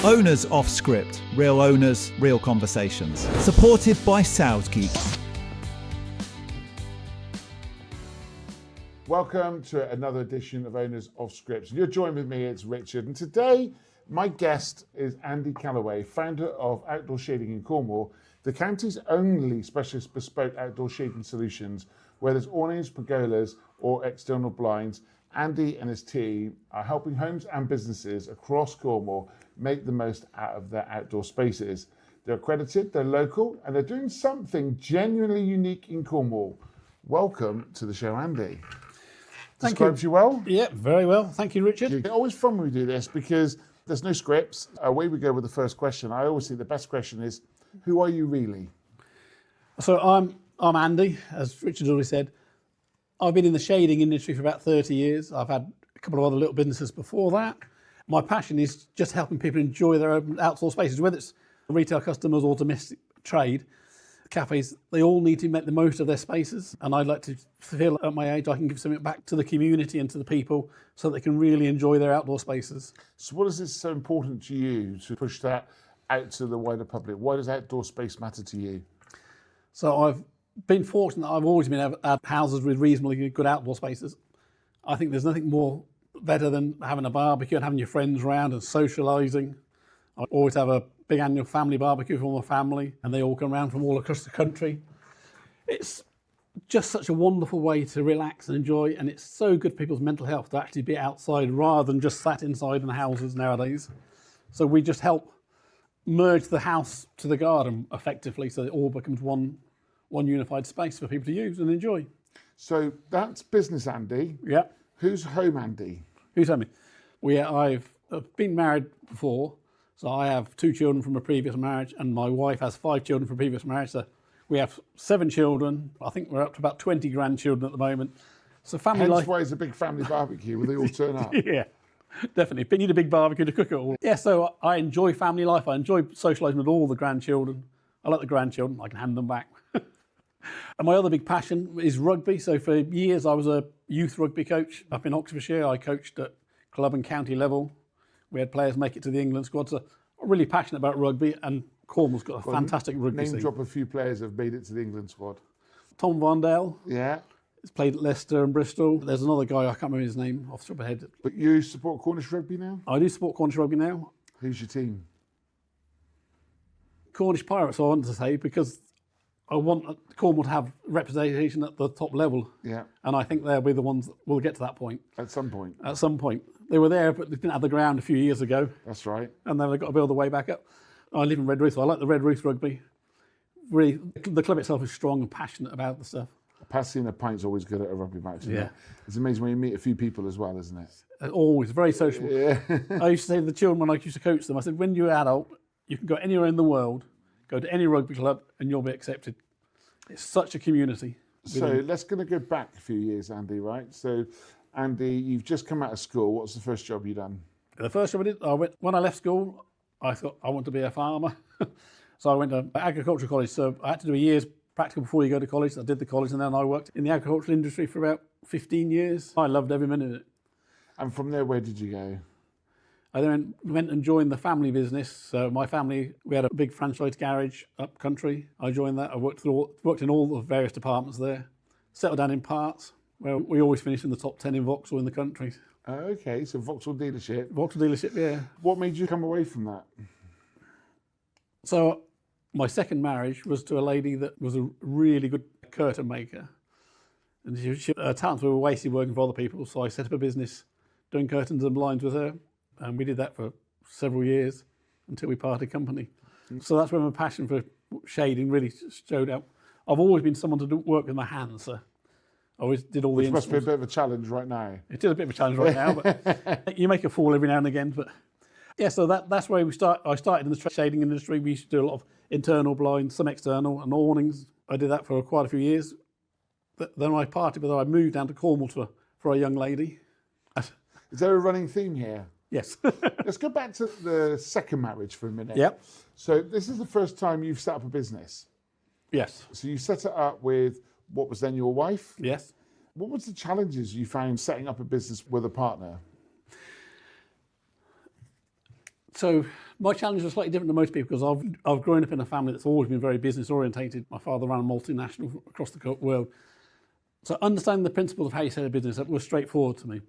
Owners Off Script. Real owners, real conversations. Supported by SalesGeek. Welcome to another edition of Owners Off Script. You're joined with me, it's Richard. And today, my guest is Andy Callaway, founder of Outdoor Shading in Cornwall, the county's only specialist bespoke outdoor shading solutions, whether it's awnings, pergolas, or external blinds. Andy and his team are helping homes and businesses across Cornwall make the most out of their outdoor spaces. They're accredited, they're local, and they're doing something genuinely unique in Cornwall. Welcome to the show, Andy. Thank you. Describes you well? Yeah, very well. Thank you, Richard. It's always fun when we do this because there's no scripts. Away we go with the first question. I always think the best question is, who are you really? So I'm Andy, as Richard already said. I've been in the shading industry for about 30 years. I've had a couple of other little businesses before that. My passion is just helping people enjoy their own outdoor spaces, whether it's retail customers or domestic trade. Cafes, they all need to make the most of their spaces, and I'd like to feel at my age I can give something back to the community and to the people so that they can really enjoy their outdoor spaces. So what is it so important to you to push that out to the wider public? Why does outdoor space matter to you? So I've been fortunate that I've always been able to have houses with reasonably good outdoor spaces. I think there's nothing more better than having a barbecue and having your friends around and socialising. I always have a big annual family barbecue for my family, and they all come around from all across the country. It's just such a wonderful way to relax and enjoy, and it's so good for people's mental health to actually be outside rather than just sat inside in the houses nowadays. So we just help merge the house to the garden effectively so it all becomes one unified space for people to use and enjoy. So that's business Andy. Yeah. Who's home Andy? Who's home? I've been married before. So I have 2 children from a previous marriage, and my wife has 5 children from a previous marriage. So we have 7 children. I think we're up to about 20 grandchildren at the moment. So family life. Hence why it's a big family barbecue where they all turn up. Yeah, definitely. But you need a big barbecue to cook it all. Yeah, so I enjoy family life. I enjoy socialising with all the grandchildren. I like the grandchildren. I can hand them back. And my other big passion is rugby. So for years I was a youth rugby coach up in Oxfordshire. I coached at club and county level. We had players make it to the England squad, so I'm really passionate about rugby, and Cornwall's got a fantastic rugby Name scene. drop a few players who have made it to the England squad. Tom Vondale. Yeah. He's played at Leicester and Bristol. There's another guy, I can't remember his name off the top of my head. But you support Cornish rugby now? I do support Cornish rugby now. Who's your team? Cornish Pirates, I want to say, because I want Cornwall to have representation at the top level. Yeah. And I think they'll be the ones that will get to that point. At some point. At some point. They were there, but they didn't have the ground a few years ago. That's right. And then they've got to build the way back up. I live in Redruth, so I like the Redruth rugby. Really, the club itself is strong and passionate about the stuff. Passing a pint's always good at a rugby match. Isn't Yeah. it? It's amazing when you meet a few people as well, isn't it? Always, very sociable. Yeah. I used to say to the children when I used to coach them, I said, when you're adult, you can go anywhere in the world, go to any rugby club, and you'll be accepted. It's such a community. So let's going to go back a few years, Andy, right? So, Andy, you've just come out of school. What's the first job you done? The first job I did, when I left school, I thought I want to be a farmer. So I went to agricultural college. So I had to do a year's practical before you go to college. I did the college, and then I worked in the agricultural industry for about 15 years. I loved every minute of it. And from there, where did you go? I then went and joined the family business. So my family, we had a big franchise garage up country. I joined that. I worked in all the various departments there. Settled down in parts, where we always finished in the top 10 in Vauxhall in the country. Okay, so Vauxhall dealership. Vauxhall dealership, yeah. What made you come away from that? So my second marriage was to a lady that was a really good curtain maker. And at times we were wasted working for other people, so I set up a business doing curtains and blinds with her. And we did that for several years until we parted company. So that's where my passion for shading really showed up. I've always been someone to work with my hands. So I always did all the installs. Must be a bit of a challenge right now. It is a bit of a challenge right now, but you make a fall every now and again. But yeah, so that's where I started in the shading industry. We used to do a lot of internal blinds, some external, and awnings. I did that for quite a few years. Then I parted, but I moved down to Cornwall for a young lady. Is there a running theme here? Yes. Let's go back to the second marriage for a minute. Yep. So this is the first time you've set up a business. Yes. So you set it up with what was then your wife? Yes. What was the challenges you found setting up a business with a partner? So My challenge was slightly different to most people because I've grown up in a family that's always been very business orientated. My father ran a multinational across the world. So understanding the principles of how you set a business up was straightforward to me.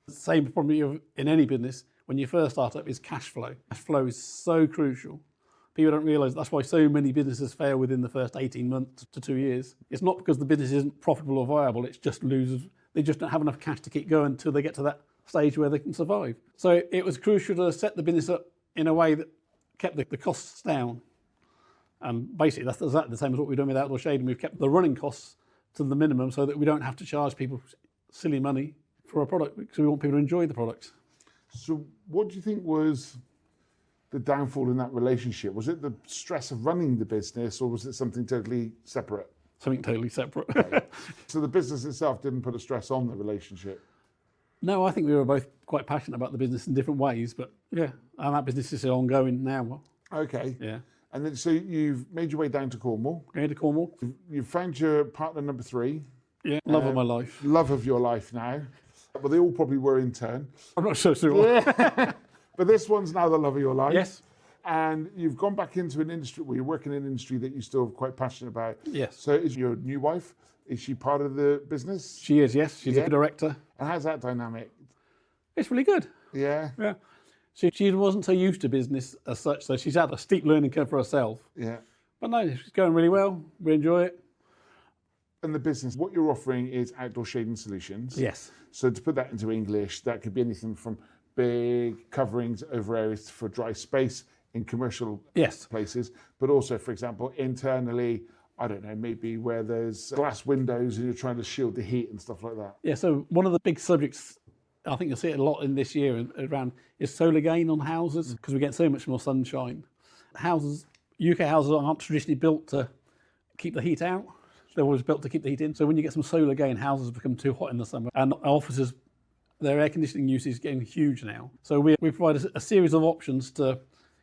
The same problem in any business when you first start up is cash flow. Cash flow is so crucial. People don't realise that's why so many businesses fail within the first 18 months to 2 years. It's not because the business isn't profitable or viable, it's just losers. They just don't have enough cash to keep going until they get to that stage where they can survive. So it was crucial to set the business up in a way that kept the costs down. And basically that's exactly the same as what we're doing with outdoor shading. We've kept the running costs to the minimum so that we don't have to charge people silly money for a product because we want people to enjoy the product. So what do you think was the downfall in that relationship? Was it the stress of running the business, or was it something totally separate? Something totally separate. Okay. So the business itself didn't put a stress on the relationship? No, I think we were both quite passionate about the business in different ways, but yeah, and that business is ongoing now. Okay. Yeah. And then so you've made your way down to Cornwall. Going to Cornwall. You've found your partner number 3. Yeah, love of my life. Love of your life now. Well, they all probably were in turn. I'm not so sure. Yeah. But this one's now the love of your life. Yes. And you've gone back into an industry where you're working in an industry that you're still quite passionate about. Yes. So is your new wife, is she part of the business? She is, yes. She's Yeah. a director. And how's that dynamic? It's really good. Yeah. Yeah. She wasn't so used to business as such, so she's had a steep learning curve for herself. Yeah. But no, she's going really well. We enjoy it. And the business, what you're offering is outdoor shading solutions. Yes. So to put that into English, that could be anything from big coverings over areas for dry space in commercial Yes. places, but also, for example, internally, I don't know, maybe where there's glass windows and you're trying to shield the heat and stuff like that. Yeah, so one of the big subjects, I think you'll see it a lot in this year and around, is solar gain on houses, because we get so much more sunshine. Houses, UK houses aren't traditionally built to keep the heat out. They're always built to keep the heat in. So when you get some solar gain, houses become too hot in the summer. And offices, their air conditioning use is getting huge now. So we provide a series of options to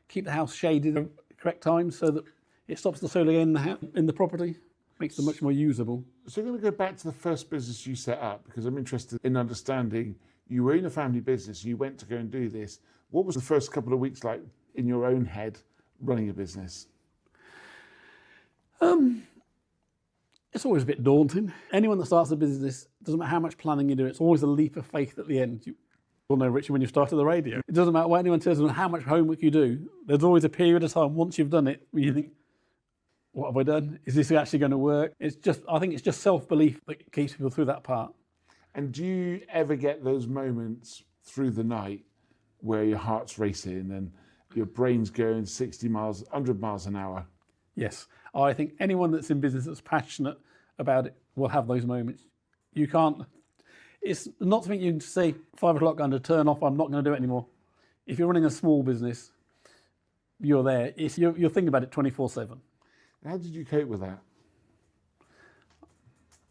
keep the house shaded at the correct times so that it stops the solar gain in the property, makes them much more usable. So I'm going to go back to the first business you set up, because I'm interested in understanding, you were in a family business, you went to go and do this. What was the first couple of weeks like in your own head running a business? It's always a bit daunting. Anyone that starts a business, doesn't matter how much planning you do, it's always a leap of faith at the end. You'll know, Richard, when you started the radio. It doesn't matter what anyone tells you how much homework you do, there's always a period of time once you've done it where you think, what have I done? Is this actually going to work? I think it's just self-belief that keeps people through that part. And do you ever get those moments through the night where your heart's racing and your brain's going 60 miles, 100 miles an hour? Yes. I think anyone that's in business that's passionate about it will have those moments. You can't, it's not something you can say 5 o'clock going to turn off, I'm not going to do it anymore. If you're running a small business, you're there. You're thinking about it 24/7. How did you cope with that?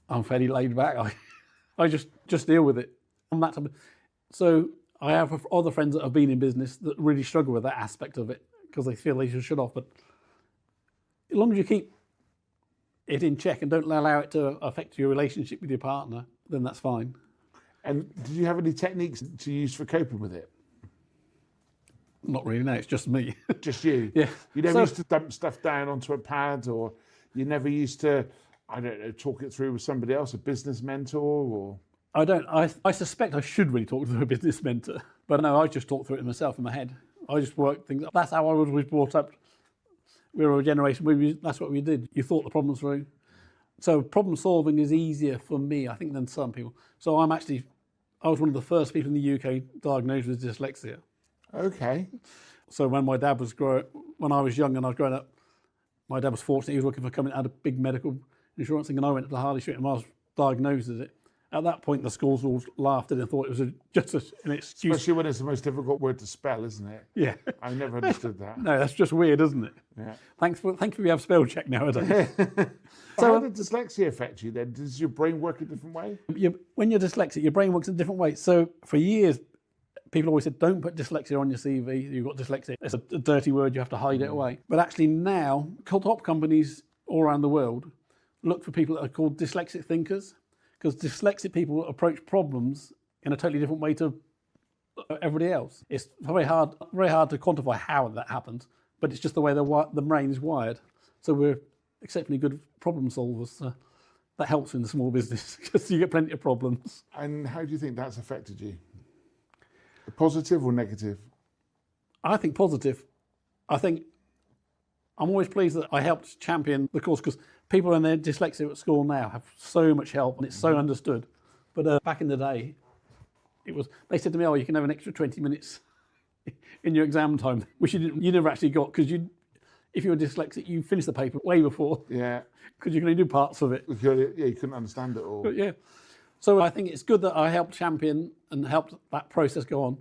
I'm fairly laid back. I just deal with it. I'm that type of, so I have other friends that have been in business that really struggle with that aspect of it because they feel they should shut off. But as long as you keep it in check and don't allow it to affect your relationship with your partner, then that's fine. And did you have any techniques to use for coping with it? Not really, no, it's just me. Just you? Yeah. You never used to dump stuff down onto a pad, or you never used to, I don't know, talk it through with somebody else, a business mentor, or? I don't. I suspect I should really talk to a business mentor, but no, I just talk through it myself in my head. I just work things up. That's how I was brought up. We were a generation, that's what we did. You thought the problems through. So problem solving is easier for me, I think, than some people. So I was one of the first people in the UK diagnosed with dyslexia. Okay. So when my dad was when I was young and I was growing up, my dad was fortunate. He was looking for coming out of big medical insurance thing, and I went to Harley Street and I was diagnosed with it. At that point, the schools all laughed at it and thought it was just an excuse. Especially when it's the most difficult word to spell, isn't it? Yeah. I never understood that. No, that's just weird, isn't it? Yeah. Thankfully we have spell check nowadays. So how did dyslexia affect you then? Does your brain work a different way? When you're dyslexic, your brain works in a different way. So for years, people always said, don't put dyslexia on your CV. You've got dyslexia. It's a dirty word. You have to hide it away. But actually now, top companies all around the world look for people that are called dyslexic thinkers, because dyslexic people approach problems in a totally different way to everybody else. It's very hard to quantify how that happens, but it's just the way the brain is wired. So we're exceptionally good problem solvers. That helps in the small business because you get plenty of problems. And how do you think that's affected you? Positive or negative? I think positive. I think I'm always pleased that I helped champion the course because people when they're dyslexic at school now have so much help and it's so understood. But back in the day, they said to me, "Oh, you can have an extra 20 minutes in your exam time," which you never actually got because if you were dyslexic, you finished the paper way before. Yeah. Because you can only do parts of it. Yeah, you couldn't understand it all. But yeah. So I think it's good that I helped champion and helped that process go on.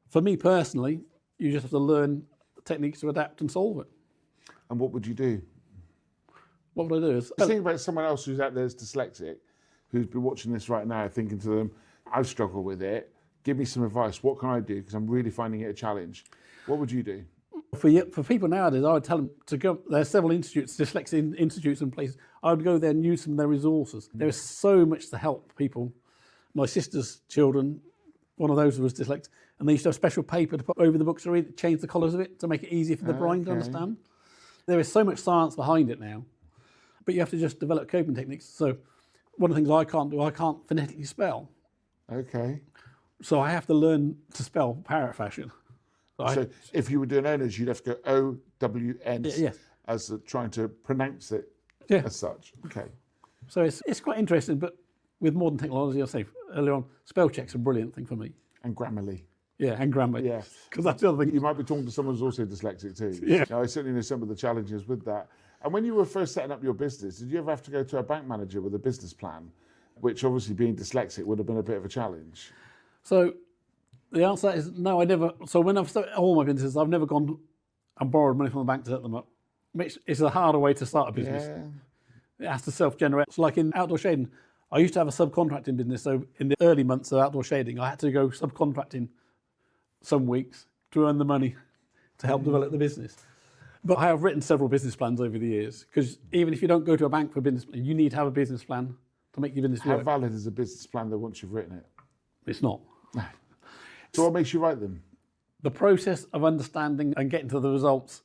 For me personally, you just have to learn techniques to adapt and solve it. And what would you do? What would I do? Just think about someone else who's out there that's dyslexic, who's been watching this right now, thinking to them, I've struggled with it. Give me some advice. What can I do? Because I'm really finding it a challenge. What would you do? For people nowadays, I would tell them to go. There are several institutes, dyslexia institutes and places. I would go there and use some of their resources. There is so much to help people. My sister's children, one of those was dyslexic, and they used to have special paper to put over the books to read, change the colours of it to make it easier for the brain to understand. There is so much science behind it now, but you have to just develop coping techniques. So one of the things I can't do, I can't phonetically spell. Okay. So I have to learn to spell parrot fashion. So if you were doing owners, you'd have to go O-W-N as trying to pronounce it as such. Okay. So it's quite interesting, but with modern technology, I say earlier on, spell check's a brilliant thing for me. And Grammarly. Yeah, and grammar. Yeah. Because that's the other thing. You might be talking to someone who's also dyslexic too. Yeah. Now, I certainly know some of the challenges with that. And when you were first setting up your business, did you ever have to go to a bank manager with a business plan, which obviously being dyslexic would have been a bit of a challenge? So the answer is no, I never. So when I've started all my businesses, I've never gone and borrowed money from the bank to set them up. It's a harder way to start a business. Yeah. It has to self-generate. It's like in outdoor shading. I used to have a subcontracting business. So in the early months of outdoor shading, I had to go subcontracting some weeks to earn the money to help develop the business. But I have written several business plans over the years because even if you don't go to a bank for a business plan, you need to have a business plan to make your business work. How valid is a business plan though once you've written it? It's not. So what makes you write them? The process of understanding and getting to the results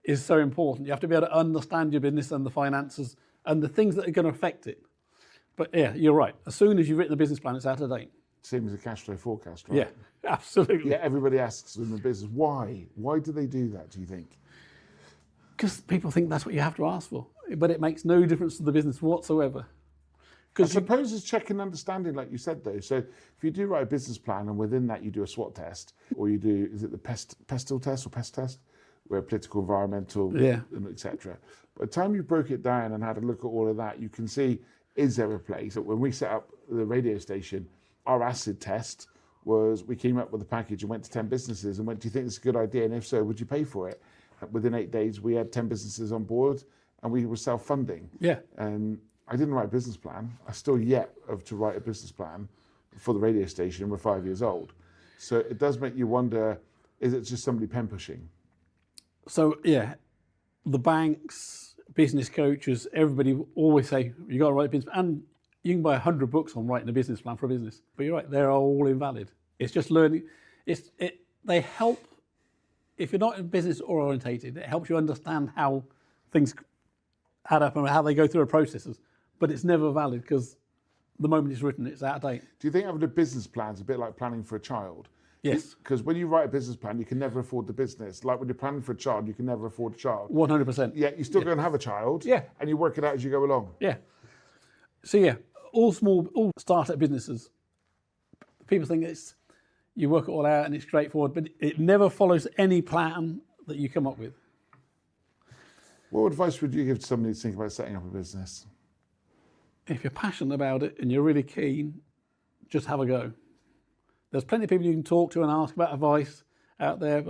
is so important. You have to be able to understand your business and the finances and the things that are going to affect it. But yeah, you're right. As soon as you've written the business plan, it's out of date. Same as a cash flow forecast, right? Yeah, absolutely. Yeah, everybody asks in the business, why? Why do they do that, do you think? Because people think that's what you have to ask for. But it makes no difference to the business whatsoever. I suppose it's check and understanding, like you said, though. So if you do write a business plan and within that you do a SWOT test, or you do, is it the pestle test or pest test, where political, environmental, etc. By the time you broke it down and had a look at all of that, you can see, is there a place? When we set up the radio station, our acid test was we came up with a package and went to 10 businesses and went, do you think it's a good idea? And if so, would you pay for it? Within 8 days, we had 10 businesses on board and we were self-funding. Yeah. I didn't write a business plan. I still yet have to write a business plan for the radio station. We're 5 years old. So it does make you wonder, is it just somebody pen pushing? So yeah, the banks, business coaches, everybody always say, you got to write a business plan. And you can buy 100 books on writing a business plan for a business. But you're right, they're all invalid. It's just learning. They help, if you're not business orientated, it helps you understand how things add up and how they go through the processes. But it's never valid because the moment it's written, it's out of date. Do you think having a business plan is a bit like planning for a child? Yes. Because when you write a business plan, you can never afford the business. Like when you're planning for a child, you can never afford a child. 100%. Yeah, you're still going to have a child. Yeah. And you work it out as you go along. Yeah. So yeah, all startup businesses, people think you work it all out and it's straightforward, but it never follows any plan that you come up with. What advice would you give to somebody who's thinking about setting up a business? If you're passionate about it and you're really keen, just have a go. There's plenty of people you can talk to and ask about advice out there.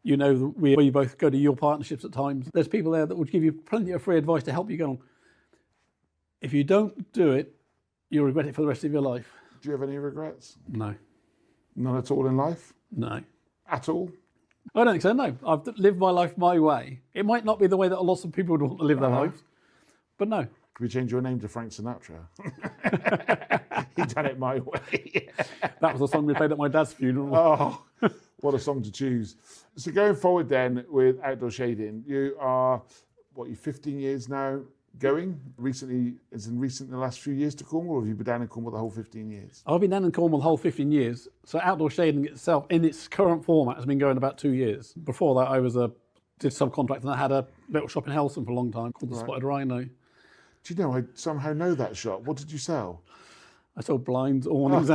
You know, we both go to your partnerships at times. There's people there that would give you plenty of free advice to help you go on. If you don't do it, you'll regret it for the rest of your life. Do you have any regrets? No. None at all in life? No. At all? I don't think so, no. I've lived my life my way. It might not be the way that lots of people would want to live their lives, but no. Could we change your name to Frank Sinatra? He done it my way. That was the song we played at my dad's funeral. Oh, what a song to choose. So going forward then with outdoor shading, you are, what, you 15 years now going? Recently, is in the last few years to Cornwall, or have you been down in Cornwall the whole 15 years? I've been down in Cornwall the whole 15 years. So outdoor shading itself, in its current format, has been going about 2 years. Before that, I did subcontract, and I had a little shop in Helston for a long time called the Spotted Rhino. Do you know, I somehow know that shop. What did you sell? I sold blinds, awnings.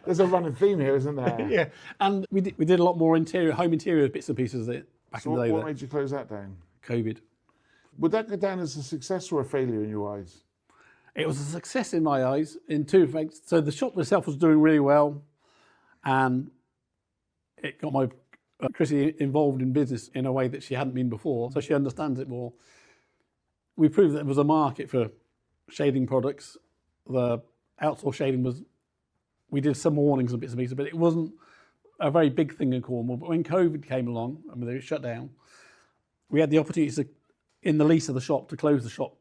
There's a running theme here, isn't there? Yeah, and we did a lot more home interior bits and pieces back in the day. What made you close that down? COVID. Would that go down as a success or a failure in your eyes? It was a success in my eyes in two effects. So the shop itself was doing really well, and it got my Chrissy involved in business in a way that she hadn't been before, so she understands it more. We proved that there was a market for shading products. The outdoor shading we did some awnings and bits and pieces, but it wasn't a very big thing in Cornwall. But when COVID came along and they were shut down, we had the opportunity in the lease of the shop to close the shop,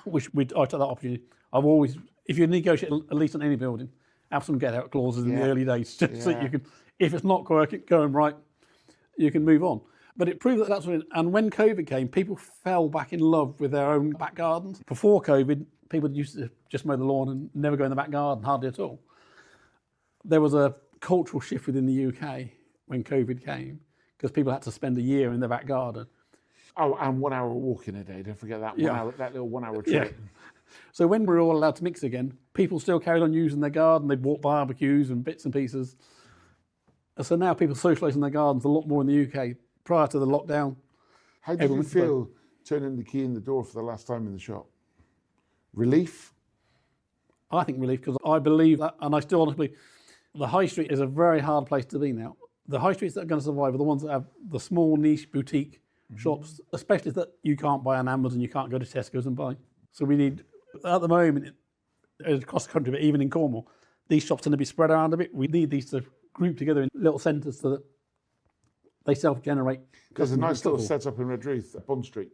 which I took that opportunity. I've always, if you negotiate a lease on any building, have some get out clauses in the early days, just so you can, if it's not going right, you can move on. But it proved that that's what and when COVID came, people fell back in love with their own back gardens. Before COVID, people used to just mow the lawn and never go in the back garden, hardly at all. There was a cultural shift within the UK when COVID came, because people had to spend a year in their back garden. Oh, and 1 hour walk in a day. Don't forget that that little 1 hour trip. Yeah. So when we were all allowed to mix again, people still carried on using their garden. They'd walk barbecues and bits and pieces. And so now people socialise in their gardens a lot more in the UK. Prior to the lockdown. How did you feel turning the key in the door for the last time in the shop? Relief? I think relief, because I believe that, and I still honestly, the high street is a very hard place to be now. The high streets that are going to survive are the ones that have the small niche boutique shops, especially that you can't buy on Amazon, you can't go to Tesco's and buy. So we need, at the moment, across the country, but even in Cornwall, these shops tend to be spread around a bit. We need these to group together in little centres so that they self-generate. There's a nice little setup in Redruth at Bond Street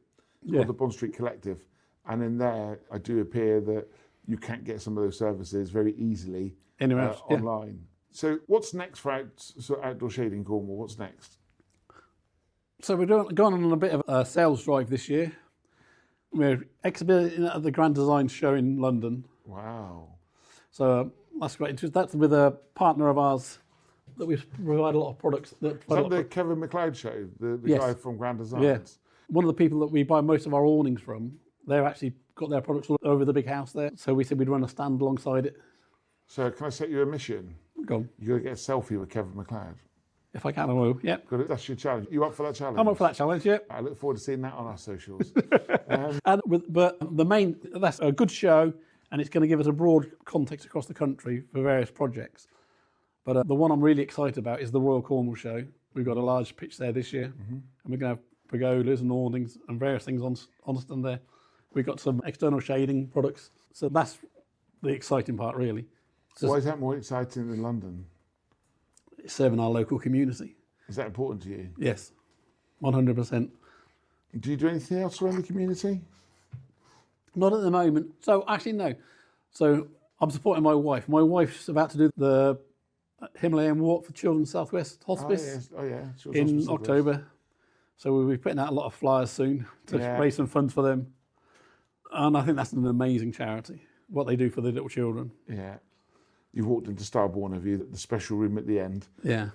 called the Bond Street Collective. And in there, I do appear that you can't get some of those services very easily online. So what's next for outdoor shading Cornwall? What's next? So we're going on a bit of a sales drive this year. We're exhibiting at the Grand Design Show in London. Wow. So that's great. That's with a partner of ours that we provide a lot of products. Is that the Kevin McLeod show, the guy from Grand Designs? Yeah. One of the people that we buy most of our awnings from, they've actually got their products all over the big house there. So we said we'd run a stand alongside it. So can I set you a mission? Go on. You've got to get a selfie with Kevin McLeod. If I can, I will, yeah. That's your challenge. You up for that challenge? I'm up for that challenge, yeah. I look forward to seeing that on our socials. But that's a good show, and it's going to give us a broad context across the country for various projects. But the one I'm really excited about is the Royal Cornwall Show. We've got a large pitch there this year, and we're going to have pergolas and awnings and various things on stand there. We've got some external shading products. So that's the exciting part, really. Why is that more exciting than London? It's serving our local community. Is that important to you? Yes, 100%. Do you do anything else around the community? Not at the moment. So actually, no. So I'm supporting my wife. My wife's about to do the Himalayan Walk for Children's Southwest Hospice in October. So we'll be putting out a lot of flyers soon to raise some funds for them. And I think that's an amazing charity, what they do for the little children. Yeah. You've walked into Starborn, have you, the special room at the end,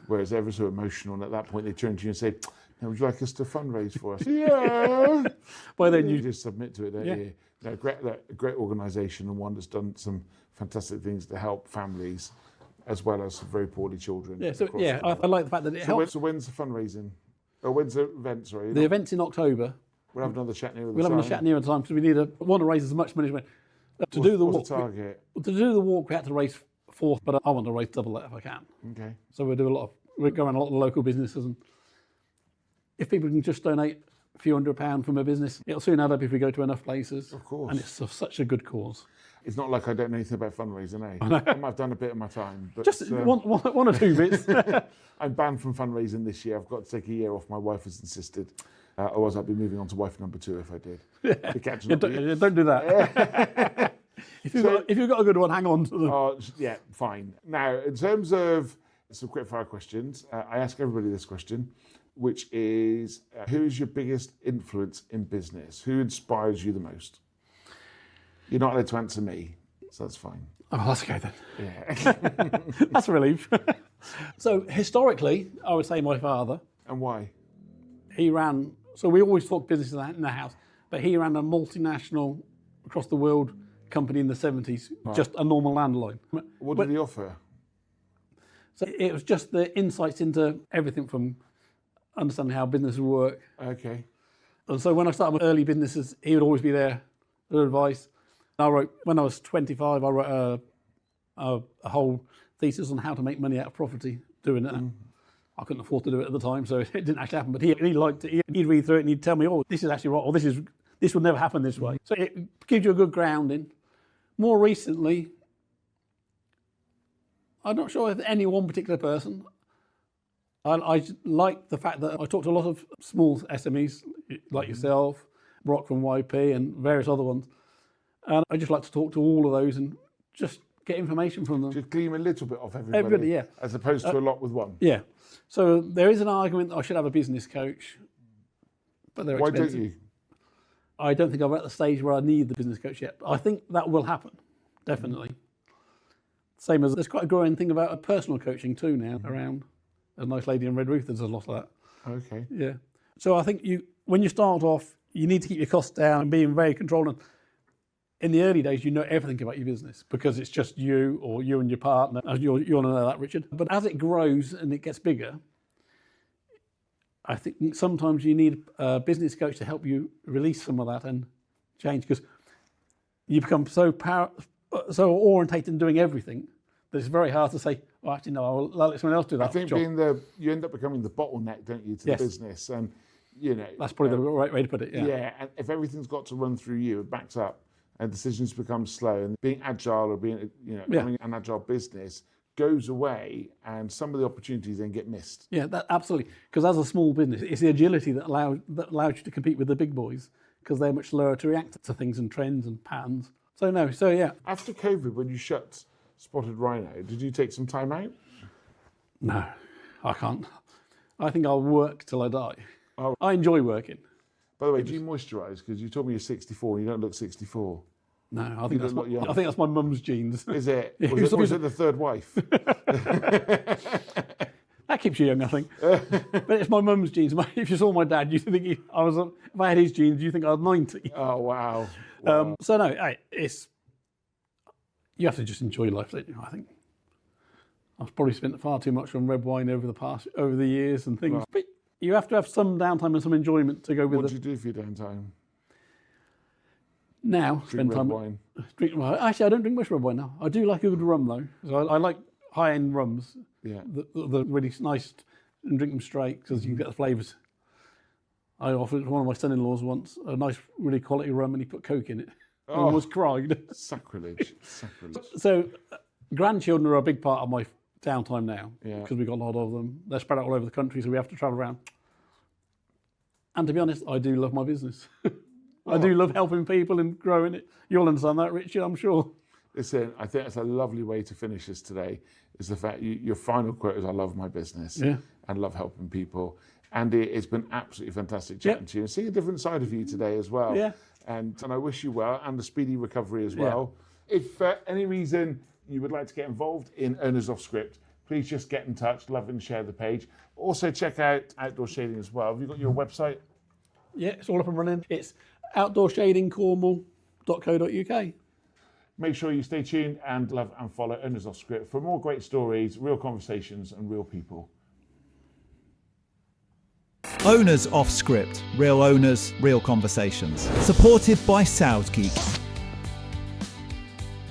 where it's ever so emotional, and at that point they turn to you and say, would you like us to fundraise for us? Yeah! Well, then you just submit to it, don't you? A great organisation, and one that's done some fantastic things to help families as well as very poorly children. Yeah, so I like the fact that it helps. So when's the fundraising? Or when's the event, sorry? The event's in October. We'll have another chat nearer the time. We'll have another chat nearer the time, because we want to raise as much money as we can. To do the walk, target? To do the walk, we had to raise 4, but I want to raise double that if I can. Okay. So we'll go around a lot of local businesses, and if people can just donate a few £100 from a business, it'll soon add up if we go to enough places. Of course. And it's such a good cause. It's not like I don't know anything about fundraising, eh? I might have done a bit of my time. But, just one or two bits. I'm banned from fundraising this year. I've got to take a year off. My wife has insisted. Otherwise, I'd be moving on to wife number 2 if I did. I'd be catching up with you. Don't do that. If you've got a good one, hang on to them. Oh, yeah, fine. Now, in terms of some quick fire questions, I ask everybody this question, which is, who is your biggest influence in business? Who inspires you the most? You're not allowed to answer me, so that's fine. Oh, that's okay then. Yeah. That's a relief. So historically, I would say my father. And why? He ran, so we always talk business in the house, but he ran a multinational, across the world company in the 70s, just a normal landline. What did he offer? So it was just the insights into everything from understanding how businesses work. Okay. And so when I started my early businesses, he would always be there with advice. When I was 25, I wrote a whole thesis on how to make money out of property doing it. I couldn't afford to do it at the time, so it didn't actually happen. But he liked it. He'd read through it and he'd tell me, oh, this is actually right, or this will never happen this way. So it gives you a good grounding. More recently, I'm not sure if any one particular person. I like the fact that I talk to a lot of small SMEs like yourself, Brock from YP and various other ones. And I just like to talk to all of those and just get information from them. Just glean a little bit off everybody. Everybody, yeah. As opposed to a lot with one. Yeah. So there is an argument that I should have a business coach, but they're expensive. Why don't you? I don't think I'm at the stage where I need the business coach yet. But I think that will happen, definitely. Same as there's quite a growing thing about personal coaching too now around. A nice lady in Red Roof, there's a lot of that. Okay. Yeah. So I think when you start off, you need to keep your costs down and being very controlled. And in the early days, you know everything about your business because it's just you or you and your partner. You want to know that, Richard. But as it grows and it gets bigger, I think sometimes you need a business coach to help you release some of that and change because you become so orientated in doing everything that it's very hard to say, well, actually, no, I'll let someone else do that. I think you end up becoming the bottleneck, don't you, to the business? And, that's probably the right way to put it, yeah. Yeah, and if everything's got to run through you, it backs up and decisions become slow. And being agile or having an agile business goes away and some of the opportunities then get missed. Yeah, absolutely. Because as a small business, it's the agility that allows you to compete with the big boys because they're much slower to react to things and trends and patterns. So yeah. After COVID, when you shut Spotted Rhino, did you take some time out? No, I can't. I think I'll work till I die. Oh. I enjoy working. By the way, do you moisturise? Because you told me you're 64 and you don't look 64. No, I think that's my mum's genes. Is it? Yeah, was it the third wife? That keeps you young, I think. But it's my mum's genes. If you saw my dad, you think if I had his genes, you think I was 90. Oh, wow. So no, you have to just enjoy life, don't you? I think I've probably spent far too much on red wine over the years and things. Right. But you have to have some downtime and some enjoyment to go with it. What do you do for your downtime? Now, drink red wine. Actually, I don't drink much red wine now. I do like a good rum though. So I like high-end rums. Yeah. The really nice, and drink them straight because you can get the flavours. I offered one of my son-in-laws once a nice, really quality rum, and he put Coke in it. I almost cried. Sacrilege. So, grandchildren are a big part of my downtime now because we've got a lot of them. They're spread out all over the country, so we have to travel around. And to be honest, I do love my business. I do love helping people and growing it. You'll understand that, Richard, I'm sure. Listen, I think that's a lovely way to finish this today, is the fact your final quote is, I love my business and love helping people. Andy, it's been absolutely fantastic chatting to you and seeing a different side of you today as well. Yeah. And I wish you well and a speedy recovery as well. Yeah. If for any reason you would like to get involved in Owners of Script, please just get in touch, love and share the page. Also check out Outdoor Shading as well. Have you got your website? Yeah, it's all up and running. It's outdoorshadingcornwall.co.uk. Make sure you stay tuned and love and follow Owners of Script for more great stories, real conversations and real people. Owners Off Script. Real owners, real conversations. Supported by SoundGeek.